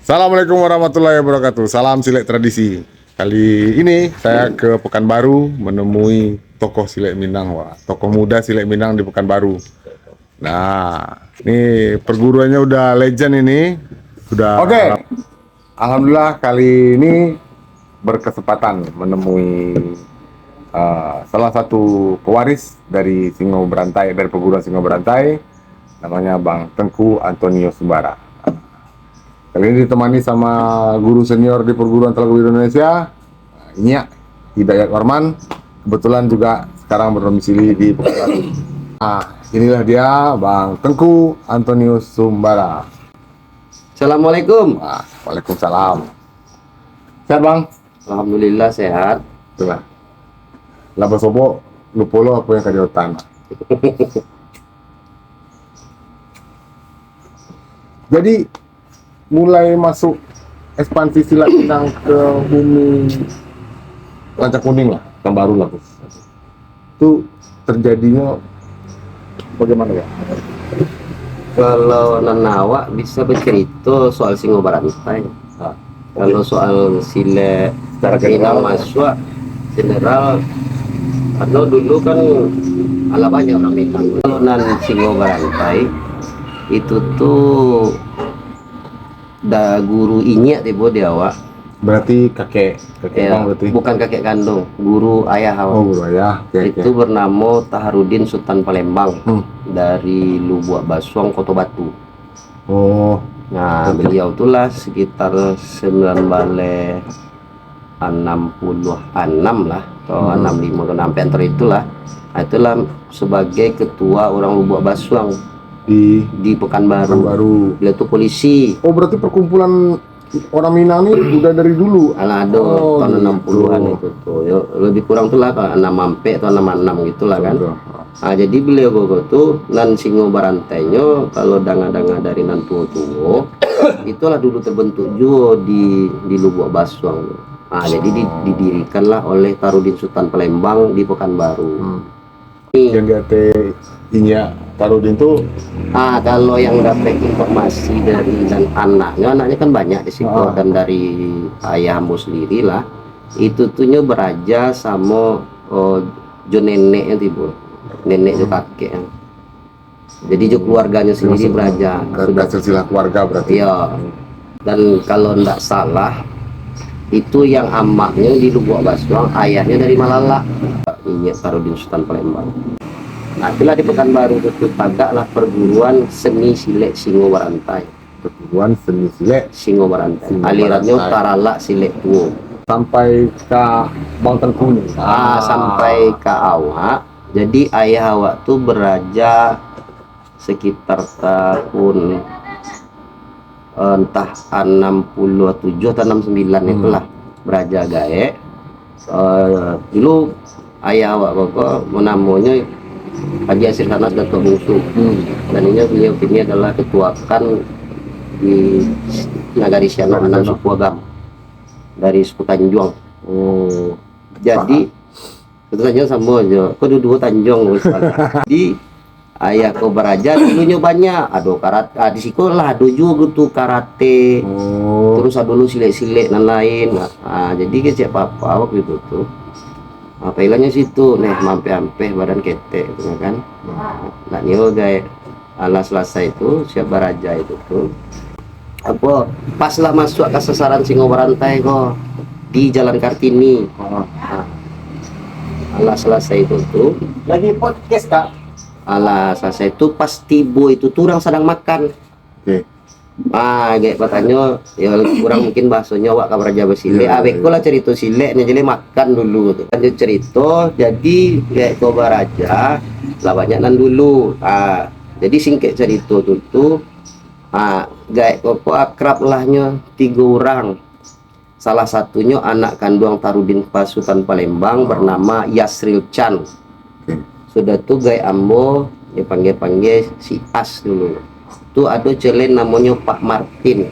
Assalamualaikum warahmatullahi wabarakatuh. Salam Silek Tradisi. Kali ini saya ke Pekanbaru menemui tokoh Silek Minang, tokoh muda Silek Minang di Pekanbaru. Nah, ini perguruannya udah legend ini. Oke. Alhamdulillah kali ini berkesempatan menemui salah satu pewaris dari Singo Berantai, dari perguruan Singo Berantai, namanya Bang Tengku Antonio Sumbara. Kali ini ditemani sama guru senior di perguruan Talago Indonesia, Nyak Hidayat Warman. Kebetulan juga sekarang berdomisili di Pekanbaru. Nah, inilah dia Bang Tengku Antonio Sumbara. Assalamualaikum. Waalaikumsalam. Sehat Bang? Alhamdulillah sehat. Itulah. Laba sobo, lupolo apa yang kadiotan. Jadi mulai masuk ekspansi silat Minang ke bumi Rancak Kuning lah, yang baru lah Gus. Itu terjadinya bagaimana ya? Kalau Nanawa bisa bercerita soal Singo Berantai. Kalau soal sile Minang masuk general, atau dulu kan ala banyak orang Minang. Kalau nan Singo Berantai itu tuh guru Inyak tiba dia awak. Berarti kakek Ya, Bang berarti. bukan kakek kandung, guru ayah awak. Oh, guru ayah. Itu bernama Taharudin Sultan Palembang dari Lubuk Basuang, Kota Batu. Oh, Nah, beliau itulah sekitar 1966 lah, atau 65 atau sampai antara itulah. Nah, itulah sebagai ketua orang Lubuk Basuang di Pekanbaru. Beliau itu polisi. Oh, berarti perkumpulan orang Minang ini udah dari dulu. Alado tahun 60-an itu tuh. Ya, lebih kurang tuh lah 6 sampai atau 66 gitulah kan. Nah, jadi beliau tuh nan Singo Berantainya kalau danga-danga dari nan tua-tua itulah dulu terbentuk juga di Lubuk Basuang. Nah, jadi didirikanlah oleh Tarudin Sultan Palembang di Pekanbaru. Yang diate Inya Tarudin tuh kalau yang dapat informasi dari dan anaknya kan banyak di situ dan dari ayahmu sendiri lah, itu tuhnya beraja sama jo neneknya tiba, nenek jo kakek. Jadi jo keluarganya sendiri beraja. Sudah silsilah keluarga berarti. Iya. Dan kalau ndak salah itu yang amaknya di Lubuk Basuang, ayahnya dari Malala. Ini Tarudin Sultan Palembang. Nah, itulah di Pekanbaru itu tagaklah perguruan seni silek Singo Berantai. Perguruan seni silek Singo Berantai. Alirannya Tarala Silek Tuo. Sampai ke Bang Tengku nih. Sampai ke awak. Jadi ayah awak tuh beraja sekitar tahun entah 67 atau 69 itulah beraja gae. Dulu ayah awak bapak namanya Haji Asir Hanas Dato' Bungsu, dan beliau ini adalah ketuakan di Nagari Siano Anan Suku Agam dari suku Tanjung. Jadi itu Tanjung sama aja, kok dua Tanjung. Di ayah kau beraja dulunya banyak, aduh karate, di sekolah aduh juga tuh karate, terus ada dulu silek-silek dan lain. Jadi ke siapa apa waktu itu tuh. Apa ilahnya situ nih mampe-ampe badan ketek gitu kan. Nah nyo gaya ala Selasa itu siap baraja itu tuh apa pas lah masuk ke sasaran Singo Berantai kok di Jalan Kartini. Ala Selasa itu tuh Lagi podcast Kak. ala Selasa itu pas tibo itu tuh orang sedang makan. Kayak katanya ya kurang mungkin bahasanya wak kabar Jawa silek. Abeko lah cerita silek nih, jadi makan dulu tuh. Lanjut cerita, jadi kayak kabar aja lah banyak nan dulu. Jadi singkat cerita tuh kayak koko akrab lahnya 3 orang. Salah satunya anak kandung Tarudin Sultan Palembang bernama Yasril Chan. Sudah tuh gay ambo ya panggil si As dulu. Tuh ada celen namanya Pak Martin.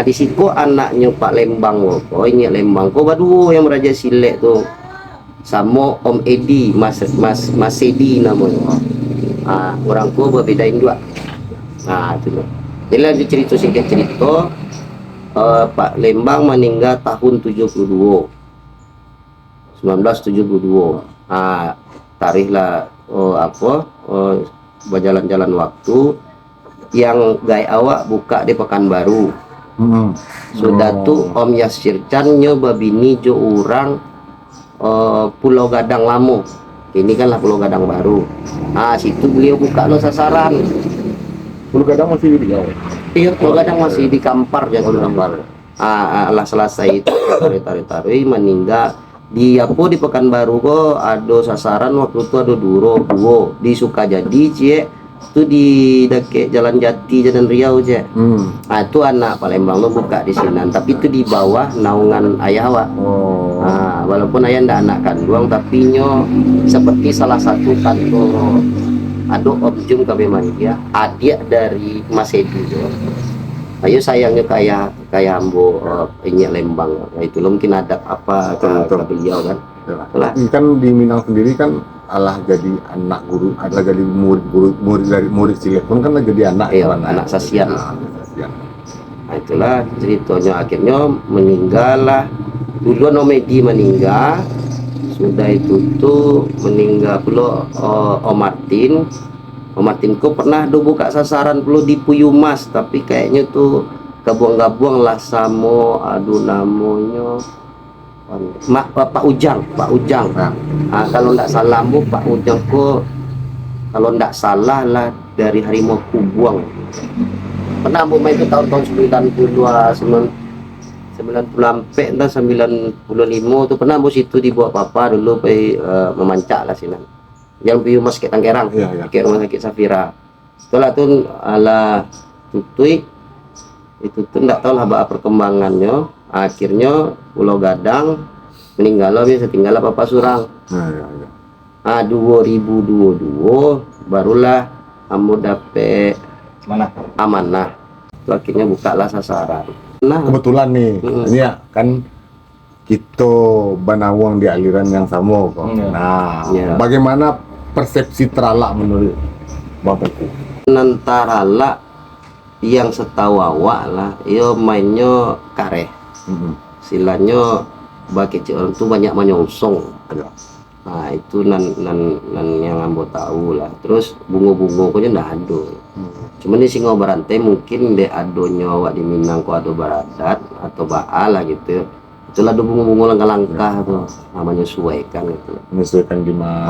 Di situ anaknya Pak Lembang ini Lembang kok baru yang beraja silek tuh sama Om Edi Mas Edi namanya. Orang tua berbedain dua. Itu. Jadi lanjut cerita singkat cerita Pak Lembang meninggal tahun 72, 1972. Nah, tariklah berjalan-jalan waktu yang gai awak buka di Pekanbaru. Sudah tuh Om Yasir Chan nyoba bini jo orang Pulau Gadang Lamo. Ini kan lah Pulau Gadang Baru. Nah, situ beliau buka lo sasaran. Pulau Gadang masih di Riau. Iya, Pulau Gadang masih di Kampar ya, Kampar. Lah selesai itu tarik meninggal. Dia pun di Pekanbaru kok ada sasaran waktu itu ada duo di Sukajadi cie itu di dekat Jalan Jati Jalan Riau cie. Nah, itu anak Palembang lo buka di sini, tapi itu di bawah naungan ayah awak. Nah, walaupun ayah ndak anak kandung tapi nyo seperti salah satu kantor ada objum KB Manusia adik dari Mas Edi jo. Ayo sayangnya kayak ambo ini Lembang, itu lo mungkin ada apa ke beliau kan. Kan di Minang sendiri kan Allah jadi anak guru, adalah jadi murid cilik pun kan lah jadi anak. Iya, anak sasian. Nah, itulah ceritanya, akhirnya meninggal lah. Duluan Om Edi meninggal, sudah itu tuh meninggal pula Om Martin. Om Martinku pernah buka sasaran perlu di Puyumas, tapi kayaknya tuh gabung lah sama namanya Pak Ujang. Nah, kalau ndak salah Pak Ujang kok kalau ndak salah lah dari Harimau Kubuang. Pernah Bu itu tahun-tahun 90 sampai entah 95 tuh pernah Bu situ dibawa papa dulu pergi memancak lah sini. Yang Puyumas ke Tanggerang, ke rumah sakit Safira. Setelah itu ala tutui itu tuh nggak tahu lah apa perkembangannya. Akhirnya Pulau Gadang meninggal bisa tinggal Papa Surang. 2022 barulah kamu dapet amanah. Akhirnya bukalah sasaran. Nah, kebetulan nih, ini ya kan kita banawang di aliran yang sama kok. Nah, bagaimana persepsi teralak menurut Bapakku? Antara lah yang setahu awak lah, yo mainnya kareh. Silanya bagi orang tuh banyak menyongsong. Nah, itu nan yang ambo tahu lah. Terus bunga-bunga kok ndak ada. Cuman di Singo Barantai mungkin dek adonya awak di Minang kok ada baradat atau baal lah gitu. Itulah ada bunga-bunga langkah-langkah tuh namanya menyesuaikan gitu. Menyesuaikan gimana?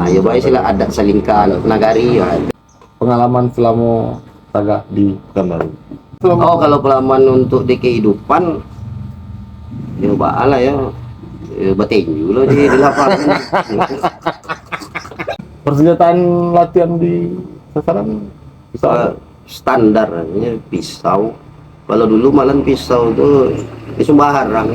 Ayo baik sila adat selingkan nagari ya. Pengalaman selama saga di Pekanbaru. Kalau pengalaman untuk di kehidupan ya baal lah ya. Bertinju loh di lapangan. Persenjataan latihan di sasaran standar pisau. Kalau dulu malah pisau tuh sembarang.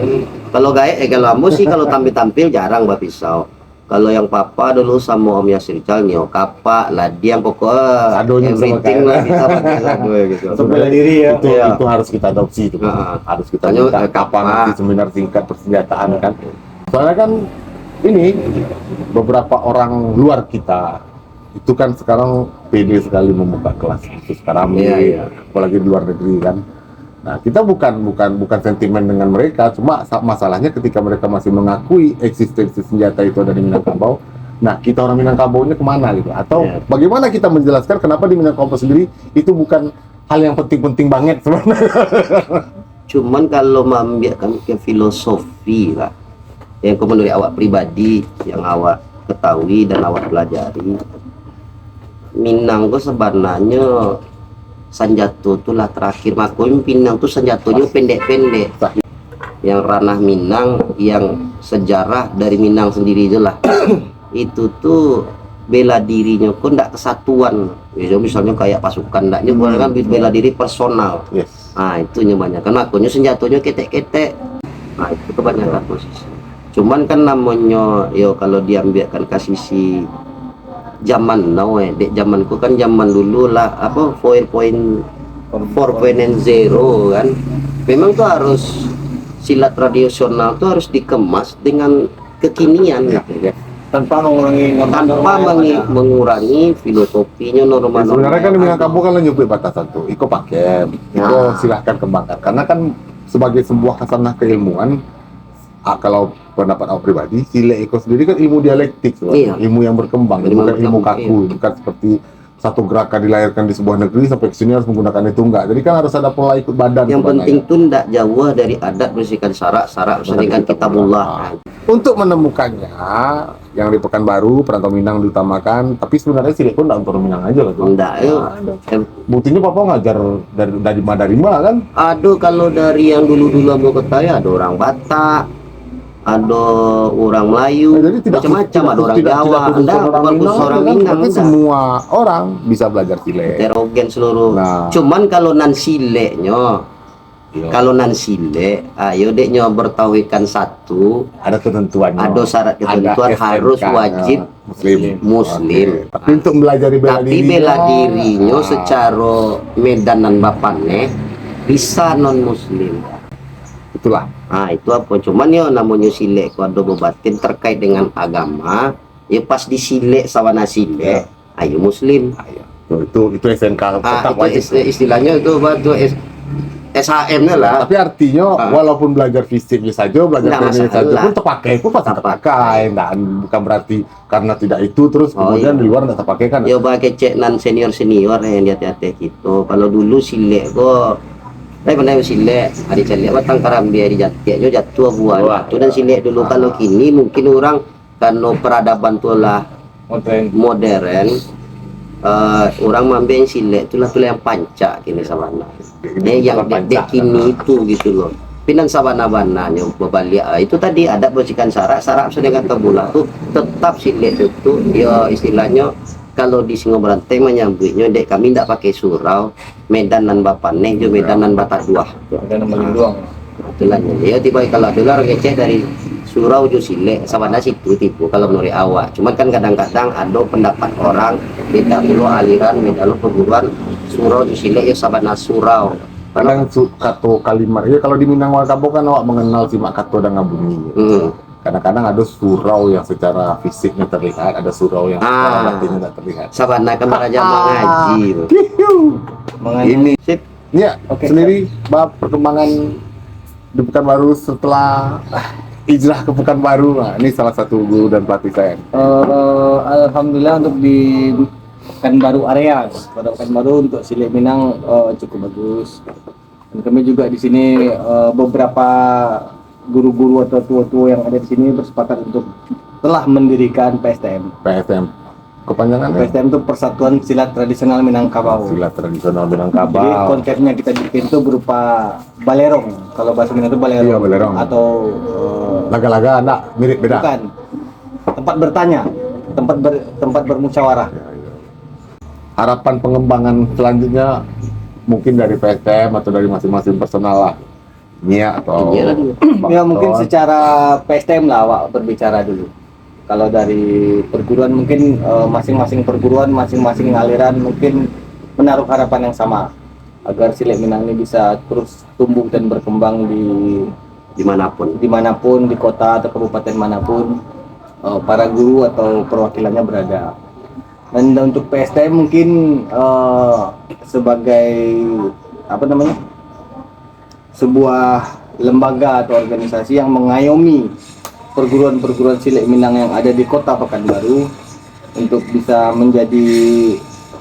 Kalau kalau ambo sih kalau tampil jarang bawa pisau. Kalau yang papa dulu sama Om Yasir Calnyo kapak ladiang pokoknya adonya everything lah kita pakai ado gitu. Bela diri ya. Itu harus kita adopsi itu. Harus kita minta kapan nanti seminar tingkat persenjataan kan. Soalnya kan ini beberapa orang luar kita itu kan sekarang pede sekali membuka kelas khusus karate, apalagi di luar negeri kan. Nah, kita bukan sentimen dengan mereka, cuma masalahnya ketika mereka masih mengakui eksistensi senjata itu ada di Minangkabau. Nah, kita orang Minangkabau ini kemana gitu? Atau bagaimana kita menjelaskan kenapa di Minangkabau sendiri itu bukan hal yang penting-penting banget sebenarnya? Cuman kalau membiarkan ke filosofi lah, yang menurut awak pribadi yang awak ketahui dan awak pelajari, Minang kok sebenarnya senjata tuh lah terakhir makoim Minang tuh senjatanya pendek-pendek. Yang ranah Minang, yang sejarah dari Minang sendiri aja lah. Itu tuh bela dirinya kok ndak kesatuan. Misalnya kayak pasukan ndaknya kan bela diri personal. Nah, itu banyak kan makonya senjatanya ketek-ketek. Nah, itu kebanyakan posisi. Cuman kan namanya kalau diambilkan ke sisi zaman now dek zamanku kan zaman dulu lah 4.0 kan memang tuh harus silat tradisional tuh harus dikemas dengan kekinian gitu ya. tanpa mengurangi mengurangi filosofinya norma. Sebenarnya kan di Minangkabau kan nyuplai batasan tuh, iko pakai, iko silahkan kembangkan. Karena kan sebagai sebuah hasanah keilmuan, kalau pendapat aku pribadi, sile iko sendiri kan ilmu dialektik, ilmu yang berkembang, bukan ilmu kaku, bukan seperti satu gerakan dilahirkan di sebuah negeri sampai ke sini harus menggunakan itu enggak. Jadi kan harus ada pola ikut badan. Yang penting tuh tidak jauh dari adat bersihkan syarak bersihkan kitabullah. Untuk menemukannya, yang di Pekanbaru, Perantau Minang diutamakan, tapi sebenarnya sile pun tidak untuk Minang aja lah tuh. Enggak, Buktinya Papa ngajar dari Madarima kan? Aduh, kalau dari yang dulu-dulu mau ketaya ada orang Batak, ada orang Melayu, Jadi macam-macam, ada orang Jawa, bukan khusus orang Minang, tapi semua orang bisa belajar sile. heterogen seluruh. Nah. Cuman kalau nan sileknya, kalau nan sile, ayo deknya bertauhidkan satu, Ada ketentuannya. ada syarat ketentuan Ada harus SMK, wajib Muslim. Oke. Tapi untuk belajar Tapi bela dirinya secara medanan bapaknya bisa non Muslim. itulah. Nah itu apa, cuman ya namanya silek ku ada bebatin terkait dengan agama ya pas disilek sawana silek ayo Muslim. Itu SNK tetap itu wajib. istilahnya itu batu SHM nya lah. Tapi artinya walaupun belajar fisiknya saja, belajar Nggak tekniknya saja masalah. pun terpakai, pun pasti terpakai. Dan bukan berarti karena tidak itu terus kemudian di luar tidak terpakai kan? Ya pakai cek nan senior yang hati-hati gitu. Kalau dulu silek kok saya pernah silek, ada silek batang karam dia di jatinya jatuh buah. Itu dan silek dulu. Kalau kini mungkin orang karena peradaban tulah modern, orang mambil silek tulah yang panca kini sabana. Yang dek kini itu gitu loh. Pinang sabana-bananya berbalik itu tadi ada bersihkan syarak sedangkan tabula tuh tetap silek itu ya istilahnya. Kalau di Singo Berantai menyambutnya dek kami tidak pakai surau medan dan bapane jo medan dan batak dua dan doang. Itulah ya tiba kalau dolar ngecek dari surau jo sile sabana situ tipu kalau menurut awak. Cuman kan kadang-kadang ada pendapat orang tidak dulu aliran medan perguruan surau jo sile ya sabana surau. Kadang kato kalimat, ya kalau di Minangkabau kan awak mengenal simak kato dan ngabunyi. Kadang-kadang ada surau yang secara fisiknya terlihat, ada surau yang secara batinnya tidak terlihat. Sabana kan belajar mengaji. Ini Sip. ya sendiri bab perkembangan di Pekanbaru setelah hijrah ke Pekanbaru. Nah, ini salah satu guru dan pelatih saya. Alhamdulillah untuk di Pekanbaru area, pada Pekanbaru untuk Silek Minang cukup bagus. Dan kami juga di sini beberapa guru-guru atau tua-tua yang ada di sini bersepakat untuk telah mendirikan PSTM. PSTM kepanjangannya PSTM itu Persatuan Silat Tradisional Minangkabau. silat tradisional Jadi Minangkabau. konsepnya kita bikin itu berupa balerong. Kalau bahasa Minang itu balerong, Iya, balerong. atau Laga-laga enggak mirip beda. bukan tempat bertanya, tempat bermusyawarah. Harapan pengembangan selanjutnya mungkin dari PSTM atau dari masing-masing personal lah. Nia atau Ya mungkin secara PSTM lah awak berbicara dulu. Kalau dari perguruan mungkin masing-masing perguruan, masing-masing aliran mungkin menaruh harapan yang sama agar Silek Minang ini bisa terus tumbuh dan berkembang dimanapun di kota atau kabupaten manapun para guru atau perwakilannya berada. Dan untuk PSTM mungkin sebagai apa namanya, sebuah lembaga atau organisasi yang mengayomi perguruan-perguruan Silek Minang yang ada di kota Pekanbaru untuk bisa menjadi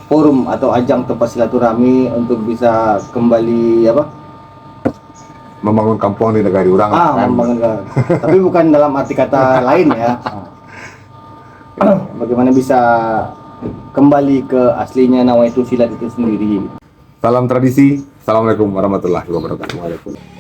forum atau ajang tempat silaturahmi untuk bisa kembali membangun kampung di negara orang kan? membangun, tapi bukan dalam arti kata lain ya. Bagaimana bisa kembali ke aslinya nawaitu silat itu sendiri. Salam tradisi. Assalamualaikum warahmatullahi wabarakatuh.